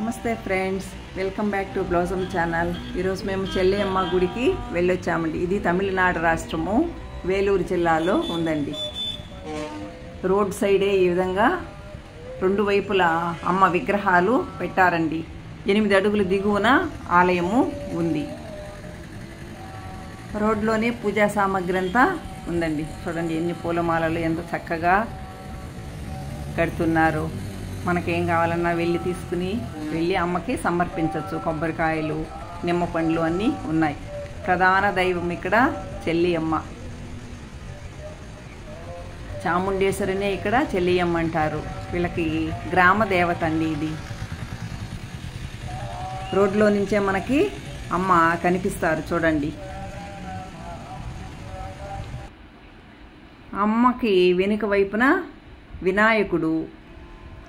నమస్తే friends, welcome back to blossom channel. ఈరోజు మేము చెల్లియమ్మ గుడికి వెళ్ళొచ్చామండి. ఇది తమిళనాడు రాష్ట్రము, వేలూరు జిల్లాలో ఉందండి. రోడ్ సైడే ఈ విధంగా రెండు వైపులా అమ్మ విగ్రహాలు పెట్టారండి. 8 అడుగుల దిగువన ఆలయము ఉంది. రోడ్లోనే పూజా సామాగ్రి అంతా ఉందండి. చూడండి ఎన్ని పూలమాలలు ఎంత చక్కగా కడుతున్నారు. మనకేం కావాలన్నా వెళ్ళి అమ్మకి సమర్పించవచ్చు. కొబ్బరికాయలు, నిమ్మ పండ్లు అన్నీ ఉన్నాయి. ప్రధాన దైవం ఇక్కడ చెల్లియమ్మ, చాముండేశ్వరినే ఇక్కడ చెల్లియమ్మ అంటారు. వీళ్ళకి గ్రామ దేవత అండి ఇది. రోడ్లో నుంచే మనకి అమ్మ కనిపిస్తారు చూడండి. అమ్మకి వెనుక వైపున వినాయకుడు,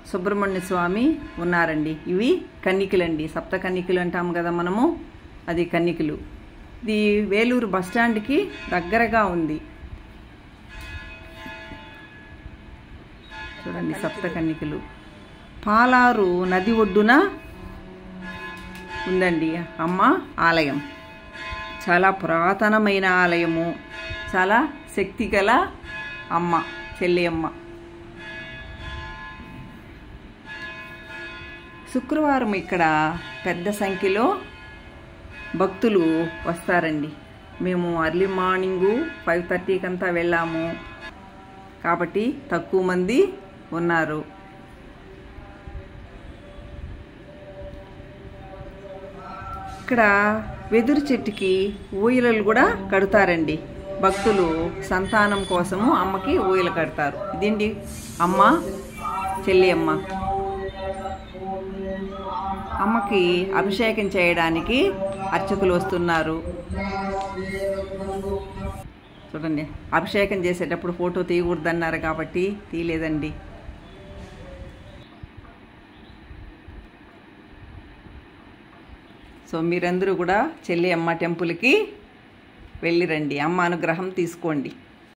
సుబ్రహ్మణ్య స్వామి ఉన్నారండి. ఇవి కన్నికలండి. సప్త కన్నికలు అంటాము కదా మనము, అది కన్నికలు. ఇది వేలూరు బస్టాండ్కి దగ్గరగా ఉంది. చూడండి సప్త కన్నికలు. పాలారు నది ఒడ్డున ఉందండి అమ్మ ఆలయం. చాలా పురాతనమైన ఆలయము, చాలా శక్తిగల అమ్మ చెల్లియమ్మ. శుక్రవారం ఇక్కడ పెద్ద సంఖ్యలో భక్తులు వస్తారండి. మేము అర్లీ మార్నింగు 5:30కి అంతా వెళ్ళాము కాబట్టి తక్కువ మంది ఉన్నారు. ఇక్కడ వెదురు చెట్టుకి ఊయలలు కూడా కడతారండి. భక్తులు సంతానం కోసము అమ్మకి ఊయలు కడతారు. ఇదేంటి అమ్మ చెల్లియమ్మ. అమ్మకి అభిషేకం చేయడానికి అర్చకులు వస్తున్నారు. చూడండి, అభిషేకం చేసేటప్పుడు ఫోటో తీయకూడదన్నారు కాబట్టి తీయలేదండి. సో మీరందరూ కూడా చెల్లియమ్మ టెంపుల్కి వెళ్ళిరండి, అమ్మ అనుగ్రహం తీసుకోండి.